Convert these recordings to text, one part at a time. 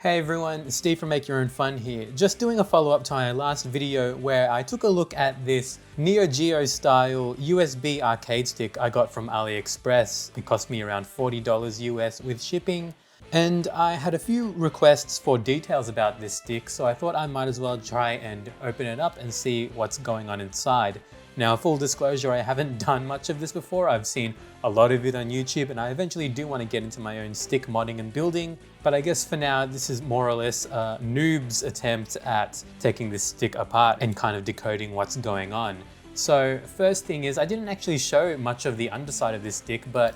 Hey everyone, it's Steve from Make Your Own Fun here. Just doing a follow-up to my last video where I took a look at this Neo Geo style USB arcade stick I got from AliExpress. It cost me around $40 US with shipping. And I had a few requests for details about this stick, so I thought I might as well try and open it up and see what's going on inside. Now, full disclosure, I haven't done much of this before. I've seen a lot of it on YouTube, and I eventually do want to get into my own stick modding and building. But I guess for now, this is more or less a noob's attempt at taking this stick apart and kind of decoding what's going on. So first thing is, I didn't actually show much of the underside of this stick, but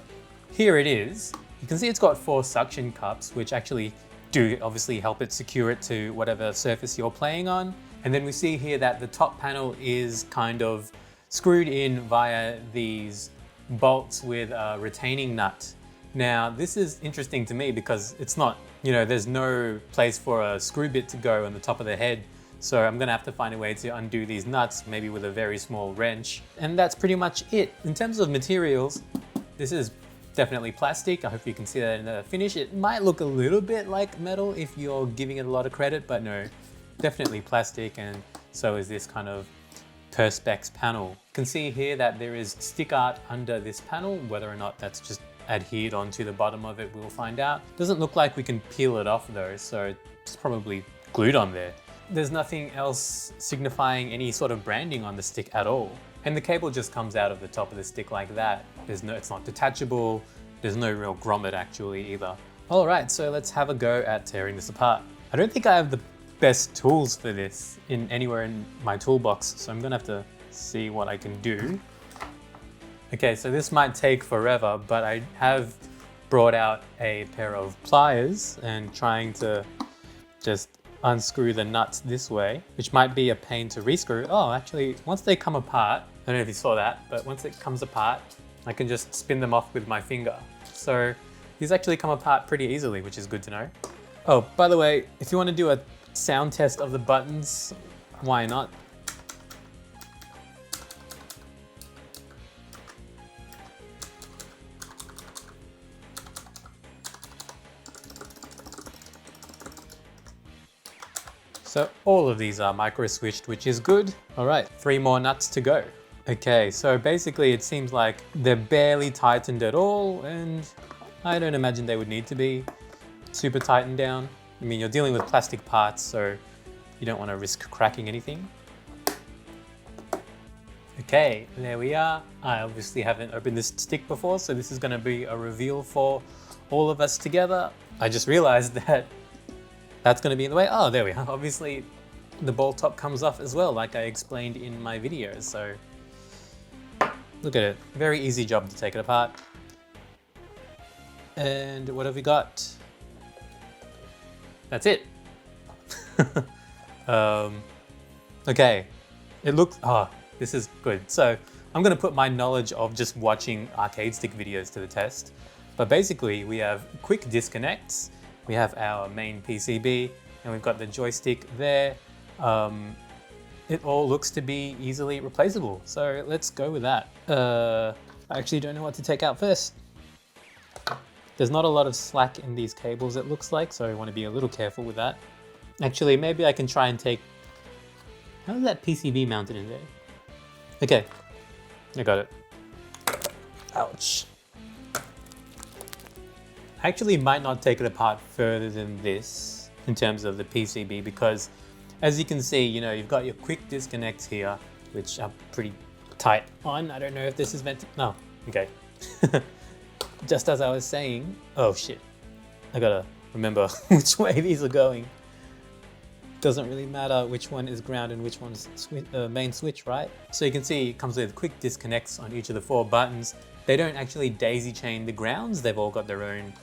here it is. You can see it's got 4 suction cups, which actually do obviously help it secure it to whatever surface you're playing on. And then we see here that the top panel is kind of screwed in via these bolts with a retaining nut. Now, this is interesting to me because it's not, there's no place for a screw bit to go on the top of the head. So I'm gonna have to find a way to undo these nuts, maybe with a very small wrench. And that's pretty much it. In terms of materials, this is definitely plastic. I hope you can see that in the finish. It might look a little bit like metal if you're giving it a lot of credit, but no, definitely plastic. And so is this kind of Perspex panel. You can see here that there is stick art under this panel. Whether or not that's just adhered onto the bottom of it, we'll find out. Doesn't look like we can peel it off though, so it's probably glued on there. There's nothing else signifying any sort of branding on the stick at all. And the cable just comes out of the top of the stick like that. It's not detachable. There's no real grommet actually either. All right, so let's have a go at tearing this apart. I don't think I have the best tools for this anywhere in my toolbox, so I'm gonna have to see what I can do. Okay, so this might take forever, but I have brought out a pair of pliers and trying to just unscrew the nuts this way, which might be a pain to rescrew. Oh, actually, once they come apart, I don't know if you saw that, but once it comes apart, I can just spin them off with my finger. So these actually come apart pretty easily, which is good to know. Oh, by the way, if you want to do a sound test of the buttons, why not? So all of these are micro switched, which is good. All right, 3 more nuts to go. Okay, so basically it seems like they're barely tightened at all, and I don't imagine they would need to be super tightened down. I mean, you're dealing with plastic parts, so you don't want to risk cracking anything. Okay, there we are. I obviously haven't opened this stick before, so this is going to be a reveal for all of us together. I just realized that that's going to be in the way. Oh, there we are. Obviously, the ball top comes off as well, like I explained in my videos. So look at it. Very easy job to take it apart. And what have we got? That's it. Okay, it looks, this is good. So I'm gonna put my knowledge of just watching arcade stick videos to the test. But basically we have quick disconnects. We have our main PCB and we've got the joystick there. It all looks to be easily replaceable. So let's go with that. I actually don't know what to take out first. There's not a lot of slack in these cables, it looks like, so I want to be a little careful with that. Actually, maybe I can try and take... How is that PCB mounted in there? Okay, I got it. Ouch. I actually might not take it apart further than this in terms of the PCB because as you can see, you've got your quick disconnects here, which are pretty tight on. I don't know if this is meant to... No, okay. Just as I was saying, oh shit, I gotta remember which way these are going. Doesn't really matter which one is ground and which one's main switch, right? So you can see it comes with quick disconnects on each of the 4 buttons. They don't actually daisy chain the grounds. They've all got their own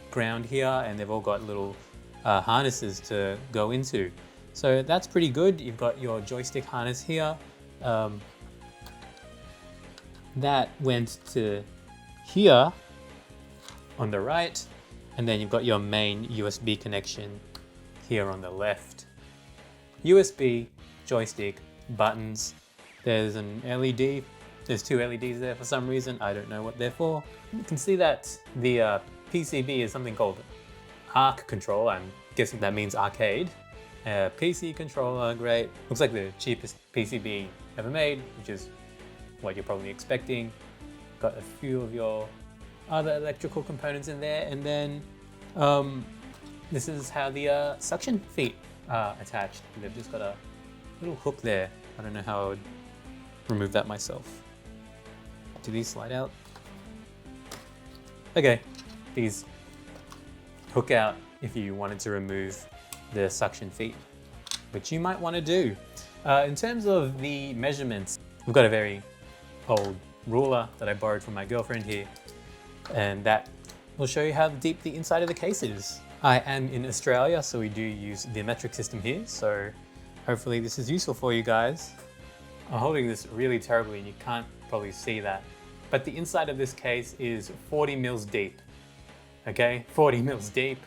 ground here and they've all got little harnesses to go into. So that's pretty good. You've got your joystick harness here. That went to here on the right, and then you've got your main USB connection here on the left. USB, joystick, buttons. There's an LED. There's 2 LEDs there for some reason. I don't know what they're for. You can see that the PCB is something called ARC control. I'm guessing that means arcade. PC controller, great. Looks like the cheapest PCB ever made, which is what you're probably expecting. Got a few of your other electrical components in there, and then this is how the suction feet are attached. They've just got a little hook there. I don't know how I would remove that myself. Do these slide out? Okay, these hook out if you wanted to remove the suction feet, which you might want to do. In terms of the measurements, we've got a very old ruler that I borrowed from my girlfriend here, and that will show you how deep the inside of the case is. I am in Australia, so we do use the metric system here, so hopefully this is useful for you guys. I'm holding this really terribly and you can't probably see that, but the inside of this case is 40 mils deep. Okay, 40 mils deep.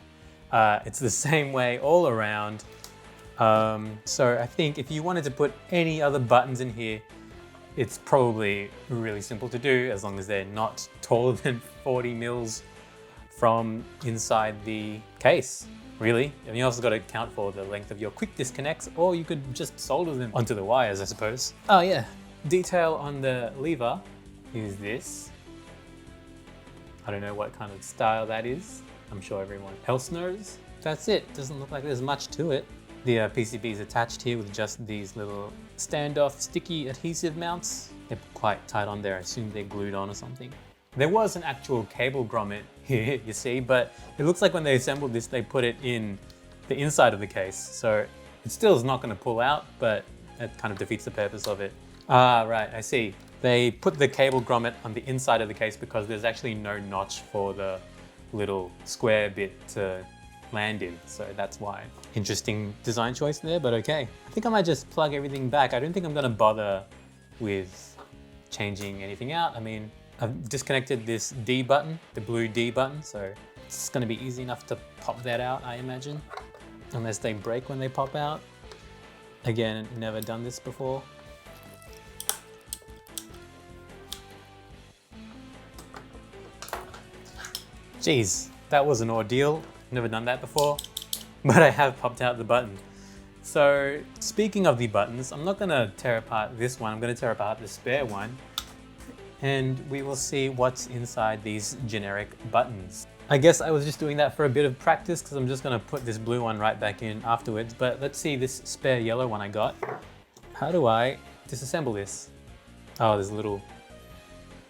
It's the same way all around. So I think if you wanted to put any other buttons in here, it's probably really simple to do as long as they're not taller than 40 mils from inside the case, really. And you also got to account for the length of your quick disconnects, or you could just solder them onto the wires, I suppose. Oh yeah, detail on the lever is this. I don't know what kind of style that is. I'm sure everyone else knows. That's it. Doesn't look like there's much to it. The PCB is attached here with just these little standoff sticky adhesive mounts. They're quite tight on there. I assume they're glued on or something. There was an actual cable grommet here, you see, but it looks like when they assembled this, they put it in the inside of the case. So it still is not going to pull out, but that kind of defeats the purpose of it. Ah, right, I see. They put the cable grommet on the inside of the case because there's actually no notch for the little square bit to land in, so that's why. Interesting design choice there, but okay. I think I might just plug everything back. I don't think I'm gonna bother with changing anything out. I mean, I've disconnected this D button, the blue D button, so it's gonna be easy enough to pop that out, I imagine. Unless they break when they pop out. Again, never done this before. Jeez, that was an ordeal. Never done that before, but I have popped out the button. So speaking of the buttons, I'm not gonna tear apart this one. I'm gonna tear apart the spare one, and we will see what's inside these generic buttons. I guess I was just doing that for a bit of practice because I'm just gonna put this blue one right back in afterwards, but let's see this spare yellow one I got. How do I disassemble this? Oh, there's little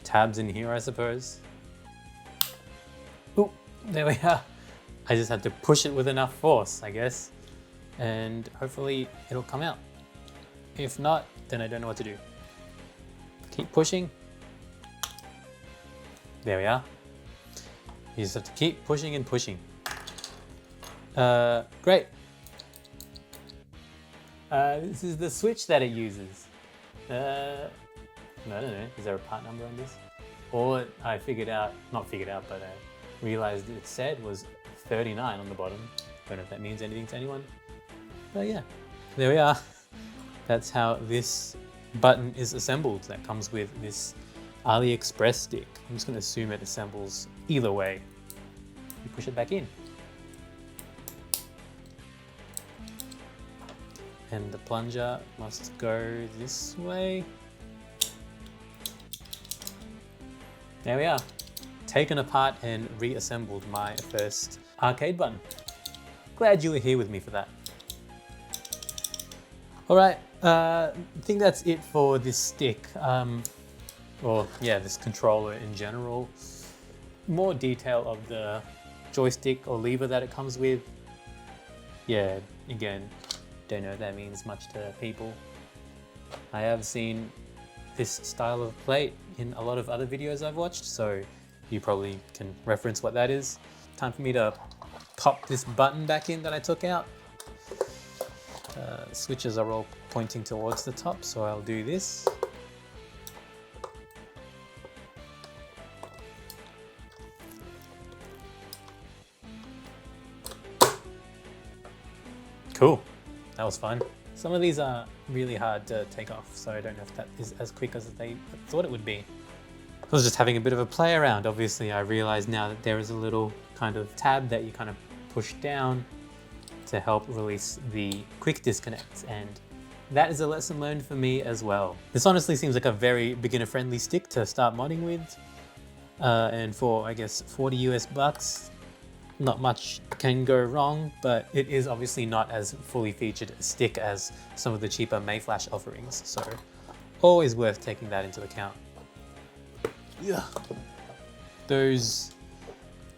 tabs in here, I suppose. Oh, there we are. I just had to push it with enough force, I guess, and hopefully it'll come out. If not, then I don't know what to do. Keep pushing. There we are. You just have to keep pushing and pushing. Great. This is the switch that it uses. I don't know, is there a part number on this? All I figured out, not figured out, but I realized it said was 39 on the bottom. Don't know if that means anything to anyone, but yeah, there we are. That's how this button is assembled. That comes with this AliExpress stick. I'm just going to assume it assembles either way. You push it back in. And the plunger must go this way. There we are. Taken apart and reassembled my first arcade button. Glad you were here with me for that. All right, I think that's it for this stick. Or yeah, this controller in general. More detail of the joystick or lever that it comes with. Yeah, again, don't know if that means much to people. I have seen this style of plate in a lot of other videos I've watched, so you probably can reference what that is. Time for me to pop this button back in that I took out. Switches are all pointing towards the top, so I'll do this. Cool, that was fun. Some of these are really hard to take off, so I don't know if that is as quick as they thought it would be. I was just having a bit of a play around. Obviously, I realize now that there is a little kind of tab that you kind of push down to help release the quick disconnects, and that is a lesson learned for me as well. This honestly seems like a very beginner friendly stick to start modding with, and for I guess 40 US bucks, not much can go wrong, but it is obviously not as fully featured a stick as some of the cheaper Mayflash offerings, so always worth taking that into account. Yeah. Those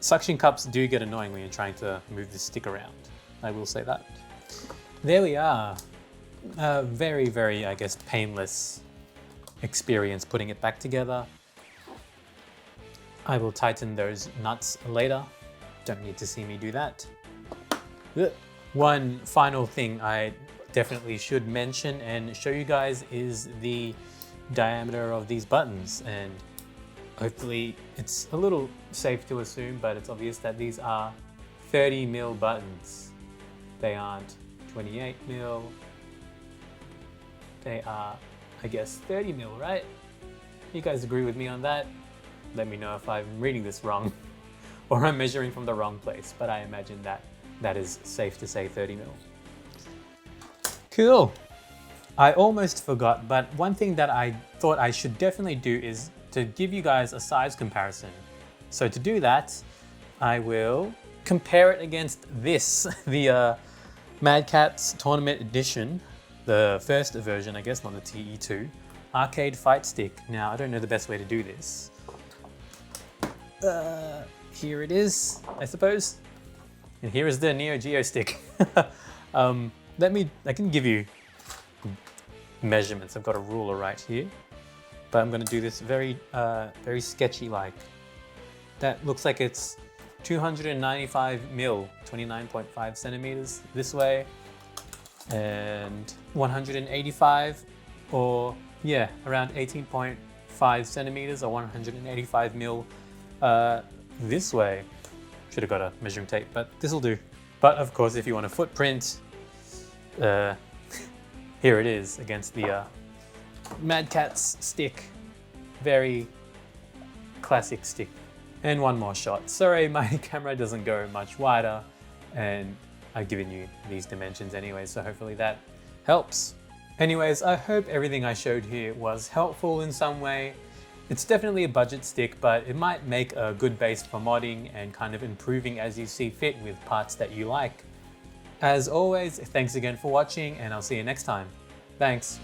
suction cups do get annoying when you're trying to move the stick around, I will say that. There we are. A very, very, I guess, painless experience putting it back together. I will tighten those nuts later. Don't need to see me do that. One final thing I definitely should mention and show you guys is the diameter of these buttons, and hopefully it's a little safe to assume, but it's obvious that these are 30mm buttons. They aren't 28mm. They are, I guess, 30mm, right? You guys agree with me on that? Let me know if I'm reading this wrong or I'm measuring from the wrong place, but I imagine that that is safe to say 30mm. Cool. I almost forgot, but one thing that I thought I should definitely do is to give you guys a size comparison. So to do that, I will compare it against this, the Mad Catz Tournament Edition, the first version, I guess, not the TE2, arcade fight stick. Now, I don't know the best way to do this. Here it is, I suppose. And here is the Neo Geo stick. I can give you measurements. I've got a ruler right here, but I'm gonna do this very, very sketchy like. That looks like it's 295mm, 29.5 centimeters this way, and 185, or yeah, around 18.5 centimeters or 185mm this way. Should have got a measuring tape, but this will do. But of course, if you want a footprint, here it is against the Mad Catz stick. Very classic stick. And one more shot. Sorry, my camera doesn't go much wider, and I've given you these dimensions anyway, so hopefully that helps. Anyways, I hope everything I showed here was helpful in some way. It's definitely a budget stick, but it might make a good base for modding and kind of improving as you see fit with parts that you like. As always, thanks again for watching, and I'll see you next time. Thanks.